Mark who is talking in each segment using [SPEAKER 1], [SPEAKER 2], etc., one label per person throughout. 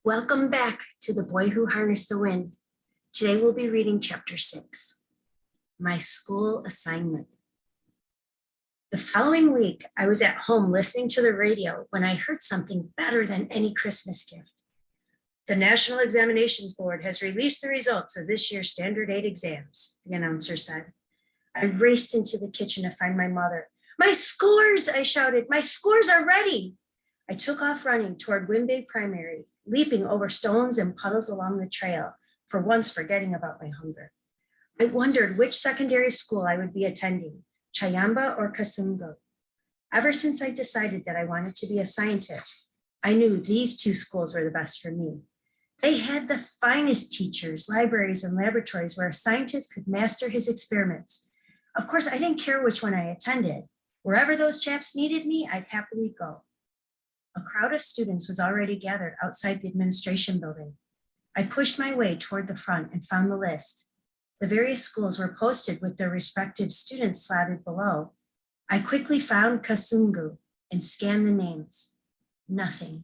[SPEAKER 1] Welcome back to The Boy Who Harnessed the Wind. Today we'll be reading chapter 6, My School Assignment. The following week, I was at home listening to the radio when I heard something better than any Christmas gift. The National Examinations Board has released the results of this year's Standard 8 exams, the announcer said. I raced into the kitchen to find my mother. My scores, I shouted, my scores are ready. I took off running toward Wimbay Primary, leaping over stones and puddles along the trail, for once forgetting about my hunger. I wondered which secondary school I would be attending, Chayamba or Kasungo. Ever since I decided that I wanted to be a scientist, I knew these two schools were the best for me. They had the finest teachers, libraries, and laboratories where a scientist could master his experiments. Of course, I didn't care which one I attended. Wherever those chaps needed me, I'd happily go. A crowd of students was already gathered outside the administration building. I pushed my way toward the front and found the list. The various schools were posted with their respective students slotted below. I quickly found Kasungu and scanned the names. Nothing.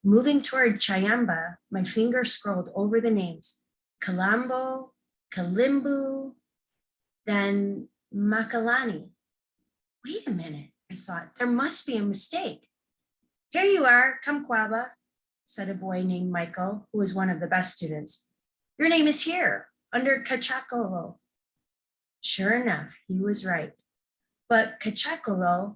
[SPEAKER 1] Moving toward Chayamba, my finger scrolled over the names. Kalambo, Kalimbu, then Makalani. Wait a minute, I thought, there must be a mistake. Here you are, Kamkwaba, said a boy named Michael, who was one of the best students. Your name is here, under Kachakolo. Sure enough, he was right. But Kachakolo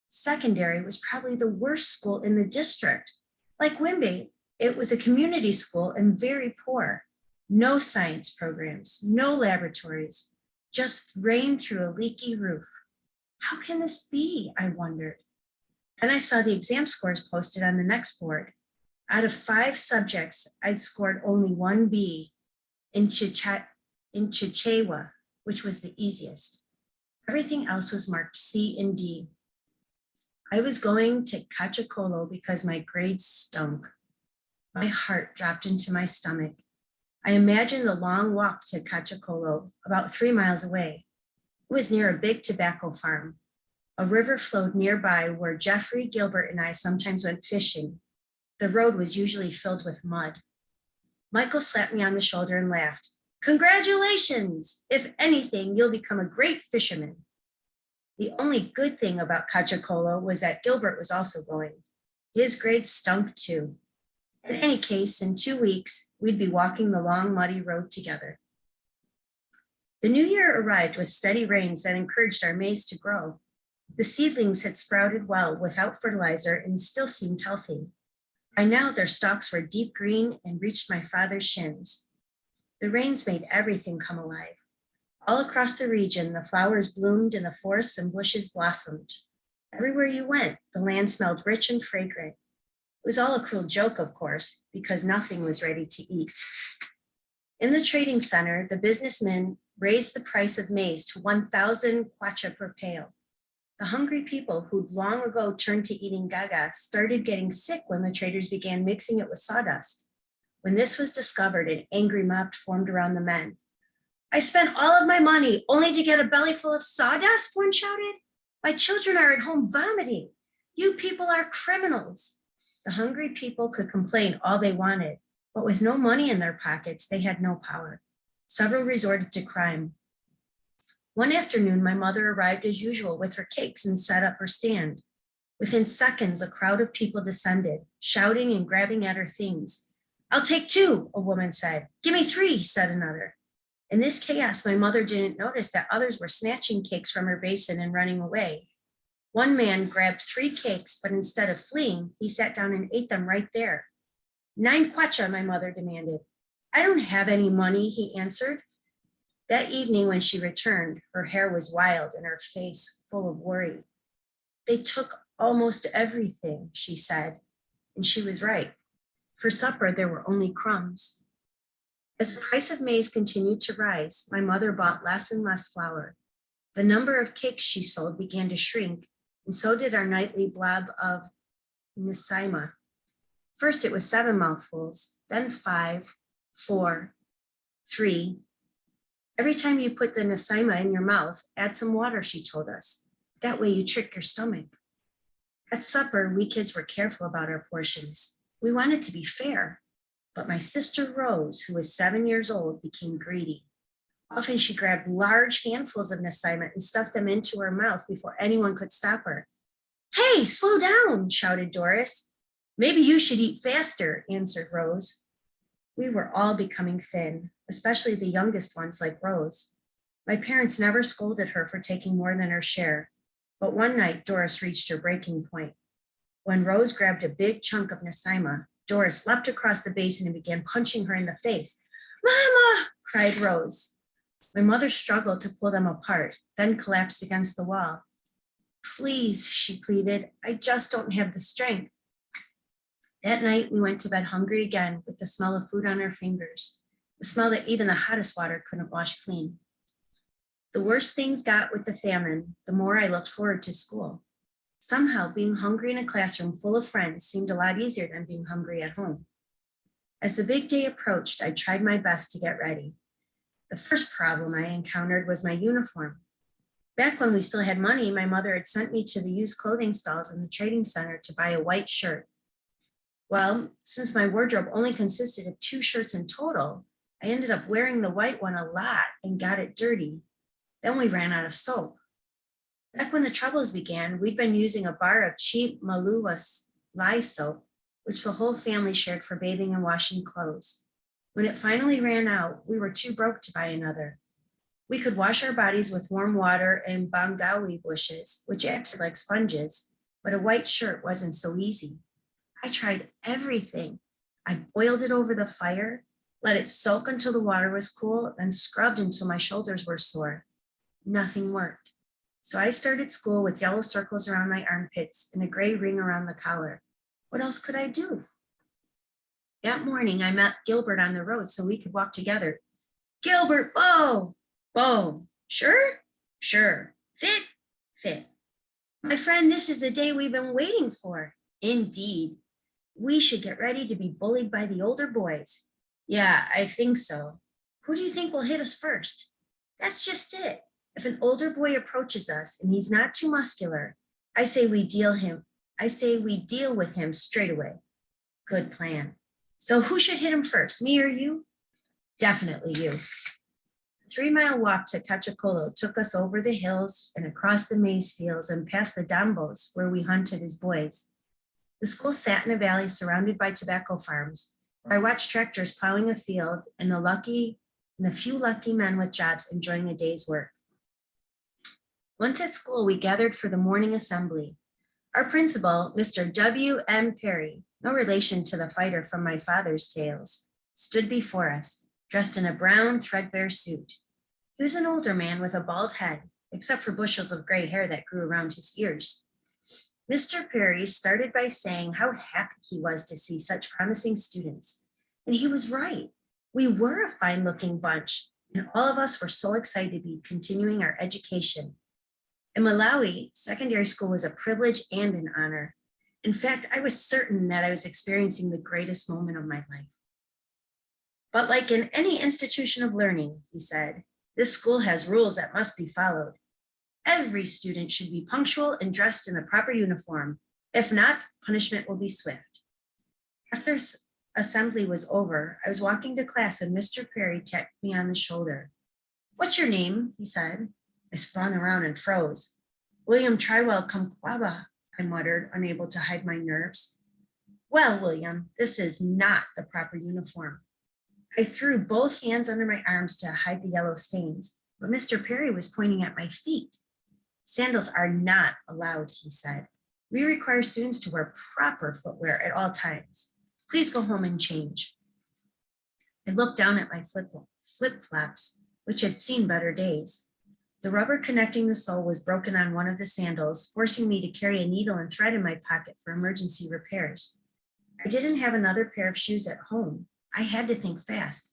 [SPEAKER 1] Secondary was probably the worst school in the district. Like Wimby, it was a community school and very poor. No science programs, no laboratories, just rain through a leaky roof. How can this be, I wondered. Then I saw the exam scores posted on the next board. Out of 5 subjects, I'd scored only 1 B in Chichewa, which was the easiest. Everything else was marked C and D. I was going to Kachakolo because my grades stunk. My heart dropped into my stomach. I imagined the long walk to Kachakolo, about 3 miles away. It was near a big tobacco farm. A river flowed nearby where Jeffrey, Gilbert, and I sometimes went fishing. The road was usually filled with mud. Michael slapped me on the shoulder and laughed. Congratulations! If anything, you'll become a great fisherman. The only good thing about Kachakolo was that Gilbert was also going. His grades stunk too. In any case, in 2 weeks, we'd be walking the long, muddy road together. The new year arrived with steady rains that encouraged our maize to grow. The seedlings had sprouted well without fertilizer and still seemed healthy. By now, their stalks were deep green and reached my father's shins. The rains made everything come alive. All across the region, the flowers bloomed and the forests and bushes blossomed. Everywhere you went, the land smelled rich and fragrant. It was all a cruel joke, of course, because nothing was ready to eat. In the trading center, the businessmen raised the price of maize to 1,000 kwacha per pail. The hungry people who'd long ago turned to eating gaga started getting sick when the traders began mixing it with sawdust. When this was discovered, an angry mob formed around the men. I spent all of my money only to get a belly full of sawdust, one shouted. My children are at home vomiting. You people are criminals. The hungry people could complain all they wanted, but with no money in their pockets, they had no power. Several resorted to crime. One afternoon, my mother arrived as usual with her cakes and set up her stand. Within seconds, a crowd of people descended, shouting and grabbing at her things. I'll take 2, a woman said. Give me 3, said another. In this chaos, my mother didn't notice that others were snatching cakes from her basin and running away. One man grabbed 3 cakes, but instead of fleeing, he sat down and ate them right there. 9 kwacha, my mother demanded. I don't have any money, he answered. That evening when she returned, her hair was wild and her face full of worry. They took almost everything, she said, and she was right. For supper, there were only crumbs. As the price of maize continued to rise, my mother bought less and less flour. The number of cakes she sold began to shrink, and so did our nightly blob of nisaima. First, it was 7 mouthfuls, then 5, 4, 3. Every time you put the nisaima in your mouth, add some water, she told us. That way you trick your stomach. At supper, we kids were careful about our portions. We wanted to be fair. But my sister Rose, who was 7 years old, became greedy. Often she grabbed large handfuls of Nesima and stuffed them into her mouth before anyone could stop her. "Hey, slow down," shouted Doris. "Maybe you should eat faster," answered Rose. We were all becoming thin, especially the youngest ones like Rose. My parents never scolded her for taking more than her share, but one night Doris reached her breaking point. When Rose grabbed a big chunk of Nesima, Doris leapt across the basin and began punching her in the face. "Mama!" cried Rose. My mother struggled to pull them apart, then collapsed against the wall. "Please," she pleaded, "I just don't have the strength." That night, we went to bed hungry again with the smell of food on our fingers, the smell that even the hottest water couldn't wash clean. The worse things got with the famine, the more I looked forward to school. Somehow, being hungry in a classroom full of friends seemed a lot easier than being hungry at home. As the big day approached, I tried my best to get ready. The first problem I encountered was my uniform. Back when we still had money, my mother had sent me to the used clothing stalls in the trading center to buy a white shirt. Well, since my wardrobe only consisted of 2 shirts in total, I ended up wearing the white one a lot and got it dirty. Then we ran out of soap. Back when the troubles began, we'd been using a bar of cheap Malua lye soap, which the whole family shared for bathing and washing clothes. When it finally ran out, we were too broke to buy another. We could wash our bodies with warm water and bangawi bushes, which acted like sponges, but a white shirt wasn't so easy. I tried everything. I boiled it over the fire, let it soak until the water was cool, then scrubbed until my shoulders were sore. Nothing worked. So I started school with yellow circles around my armpits and a gray ring around the collar. What else could I do? That morning, I met Gilbert on the road so we could walk together. "Gilbert, Bo!" "Bo, sure?" "Sure. Fit?" "Fit." "My friend, this is the day we've been waiting for." "Indeed. We should get ready to be bullied by the older boys." "Yeah, I think so." "Who do you think will hit us first?" "That's just it. If an older boy approaches us and he's not too muscular, I say we deal with him straight away." "Good plan. So who should hit him first, me or you?" "Definitely you." The 3-mile walk to Cachacolo took us over the hills and across the maize fields and past the dambos where we hunted as boys. The school sat in a valley surrounded by tobacco farms, where I watched tractors plowing a field and the few lucky men with jobs enjoying a day's work. Once at school, we gathered for the morning assembly. Our principal, Mr. W.M. Perry, no relation to the fighter from my father's tales, stood before us, dressed in a brown, threadbare suit. He was an older man with a bald head, except for bushels of gray hair that grew around his ears. Mr. Perry started by saying how happy he was to see such promising students. And he was right. We were a fine-looking bunch, and all of us were so excited to be continuing our education. In Malawi, secondary school was a privilege and an honor. In fact, I was certain that I was experiencing the greatest moment of my life. "But like in any institution of learning," he said, "this school has rules that must be followed. Every student should be punctual and dressed in the proper uniform. If not, punishment will be swift." After assembly was over, I was walking to class and Mr. Perry tapped me on the shoulder. "What's your name?" he said. I spun around and froze. "William Trywell Kumquaba," I muttered, unable to hide my nerves. "Well, William, this is not the proper uniform." I threw both hands under my arms to hide the yellow stains, but Mr. Perry was pointing at my feet. "Sandals are not allowed," he said. "We require students to wear proper footwear at all times. Please go home and change." I looked down at my flip-flops, which had seen better days. The rubber connecting the sole was broken on one of the sandals, forcing me to carry a needle and thread in my pocket for emergency repairs. I didn't have another pair of shoes at home. I had to think fast.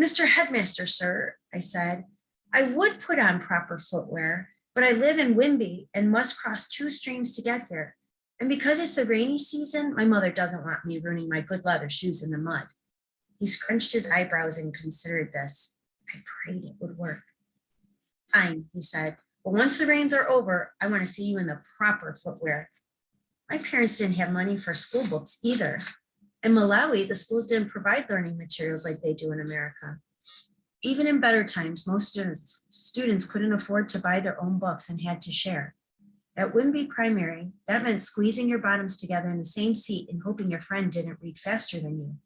[SPEAKER 1] "Mr. Headmaster, sir," I said, "I would put on proper footwear, but I live in Wimby and must cross 2 streams to get here. And because it's the rainy season, my mother doesn't want me ruining my good leather shoes in the mud." He scrunched his eyebrows and considered this. I prayed it would work. "Fine," he said, "but once the rains are over, I want to see you in the proper footwear." My parents didn't have money for school books either. In Malawi, the schools didn't provide learning materials like they do in America. Even in better times, most students couldn't afford to buy their own books and had to share. At Wimby Primary, that meant squeezing your bottoms together in the same seat and hoping your friend didn't read faster than you.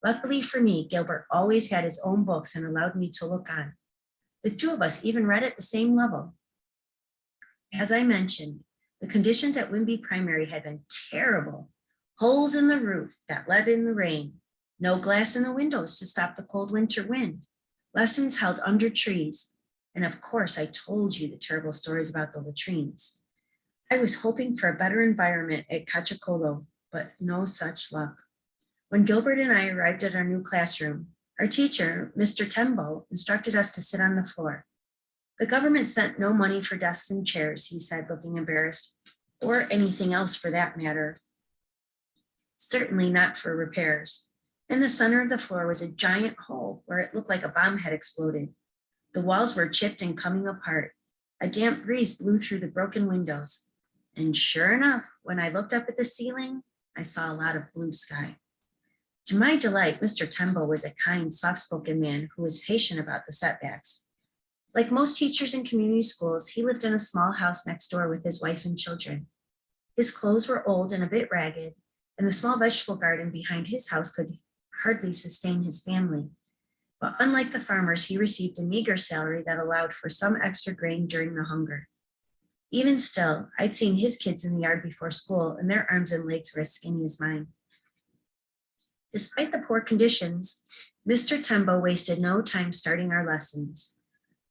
[SPEAKER 1] Luckily for me, Gilbert always had his own books and allowed me to look on. The two of us even read at the same level. As I mentioned, the conditions at Wimby Primary had been terrible. Holes in the roof that let in the rain, no glass in the windows to stop the cold winter wind, lessons held under trees, and of course I told you the terrible stories about the latrines. I was hoping for a better environment at Cachacolo, but no such luck. When Gilbert and I arrived at our new classroom, our teacher, Mr. Tembo, instructed us to sit on the floor. The government sent no money for desks and chairs, he said, looking embarrassed, or anything else for that matter. Certainly not for repairs. In the center of the floor was a giant hole where it looked like a bomb had exploded. The walls were chipped and coming apart. A damp breeze blew through the broken windows. And sure enough, when I looked up at the ceiling, I saw a lot of blue sky. To my delight, Mr. Tembo was a kind, soft-spoken man who was patient about the setbacks. Like most teachers in community schools, he lived in a small house next door with his wife and children. His clothes were old and a bit ragged, and the small vegetable garden behind his house could hardly sustain his family. But unlike the farmers, he received a meager salary that allowed for some extra grain during the hunger. Even still, I'd seen his kids in the yard before school, and their arms and legs were as skinny as mine. Despite the poor conditions, Mr. Tembo wasted no time starting our lessons.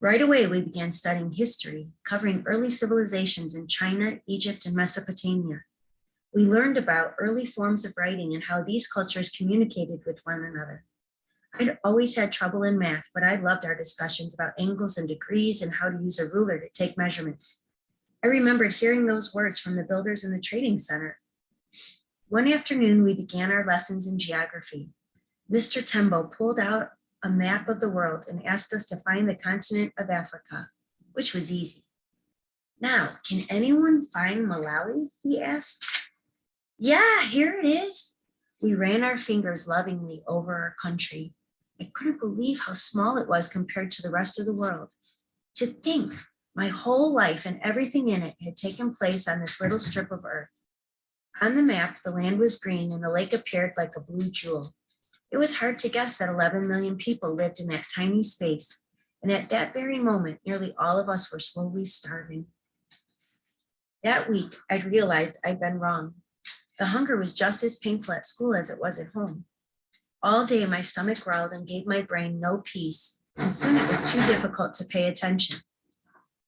[SPEAKER 1] Right away, we began studying history, covering early civilizations in China, Egypt, and Mesopotamia. We learned about early forms of writing and how these cultures communicated with one another. I'd always had trouble in math, but I loved our discussions about angles and degrees and how to use a ruler to take measurements. I remembered hearing those words from the builders in the trading center. One afternoon, we began our lessons in geography. Mr. Tembo pulled out a map of the world and asked us to find the continent of Africa, which was easy. Now, can anyone find Malawi? He asked. Yeah, here it is. We ran our fingers lovingly over our country. I couldn't believe how small it was compared to the rest of the world. To think, my whole life and everything in it had taken place on this little strip of earth. On the map, the land was green and the lake appeared like a blue jewel. It was hard to guess that 11 million people lived in that tiny space, and at that very moment, nearly all of us were slowly starving. That week, I'd realized I'd been wrong. The hunger was just as painful at school as it was at home. All day, my stomach growled and gave my brain no peace, and soon it was too difficult to pay attention.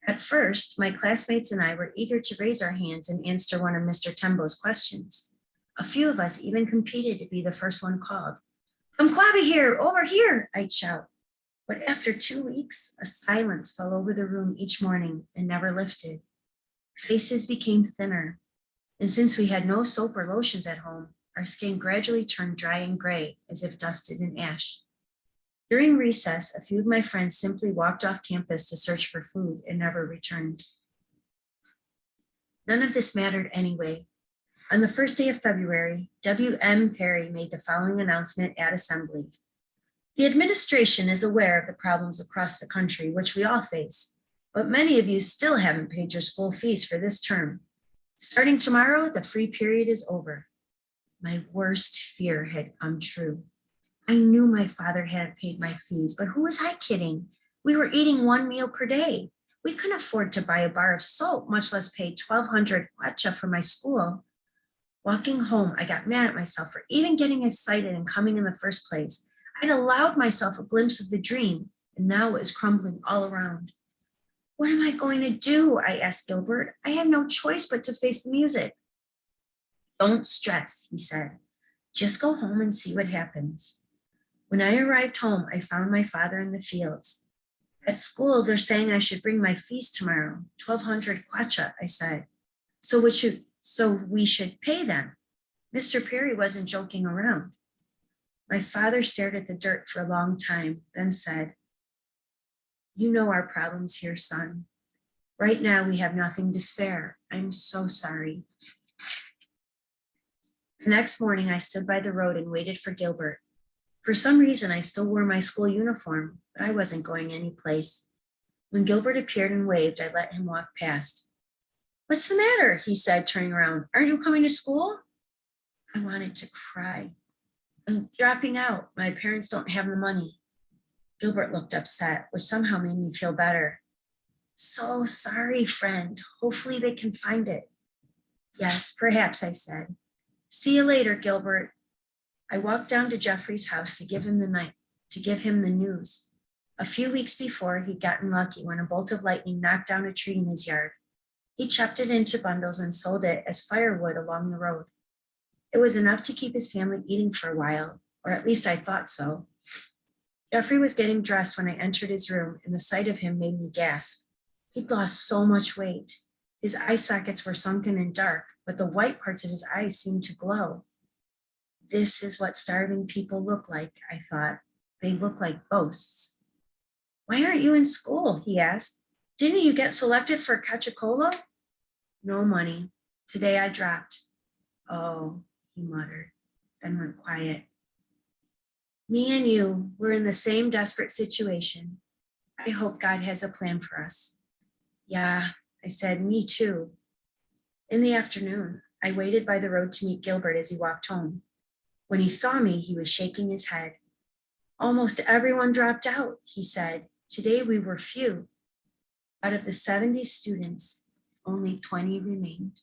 [SPEAKER 1] At first, my classmates and I were eager to raise our hands and answer one of Mr. Tembo's questions. A few of us even competed to be the first one called. Mkwaba here, over here, I'd shout. But after 2 weeks, a silence fell over the room each morning and never lifted. Faces became thinner, and since we had no soap or lotions at home, our skin gradually turned dry and gray as if dusted in ash. During recess, a few of my friends simply walked off campus to search for food and never returned. None of this mattered anyway. On the first day of February, W.M. Perry made the following announcement at Assembly. The administration is aware of the problems across the country, which we all face, but many of you still haven't paid your school fees for this term. Starting tomorrow, the free period is over. My worst fear had come true. I knew my father hadn't paid my fees, but who was I kidding? We were eating 1 meal per day. We couldn't afford to buy a bar of soap, much less pay 1,200 kwacha for my school. Walking home, I got mad at myself for even getting excited and coming in the first place. I'd allowed myself a glimpse of the dream, and now it was crumbling all around. What am I going to do? I asked Gilbert. I have no choice but to face the music. Don't stress, he said. Just go home and see what happens. When I arrived home, I found my father in the fields. At school, they're saying I should bring my fees tomorrow, 1,200 kwacha, I said. So we should pay them. Mr. Perry wasn't joking around. My father stared at the dirt for a long time, then said, You know our problems here, son. Right now, we have nothing to spare. I'm so sorry. The next morning, I stood by the road and waited for Gilbert. For some reason, I still wore my school uniform, but I wasn't going anyplace. When Gilbert appeared and waved, I let him walk past. "What's the matter?" he said, turning around. "Aren't you coming to school?" I wanted to cry. "I'm dropping out. My parents don't have the money." Gilbert looked upset, which somehow made me feel better. "So sorry, friend. Hopefully they can find it." "Yes, perhaps," I said. "See you later, Gilbert." I walked down to Jeffrey's house to give him the news. A few weeks before, he'd gotten lucky when a bolt of lightning knocked down a tree in his yard. He chopped it into bundles and sold it as firewood along the road. It was enough to keep his family eating for a while, or at least I thought so. Jeffrey was getting dressed when I entered his room, and the sight of him made me gasp. He'd lost so much weight. His eye sockets were sunken and dark, but the white parts of his eyes seemed to glow. This is what starving people look like, I thought. They look like ghosts. "Why aren't you in school?" he asked. "Didn't you get selected for Cachicola?" "No money. Today I dropped." "Oh," he muttered, then went quiet. Me and you, we're in the same desperate situation. I hope God has a plan for us. "Yeah," I said, "me too." In the afternoon, I waited by the road to meet Gilbert as he walked home. When he saw me, he was shaking his head. "Almost everyone dropped out," he said. "Today we were few. Out of the 70 students, only 20 remained."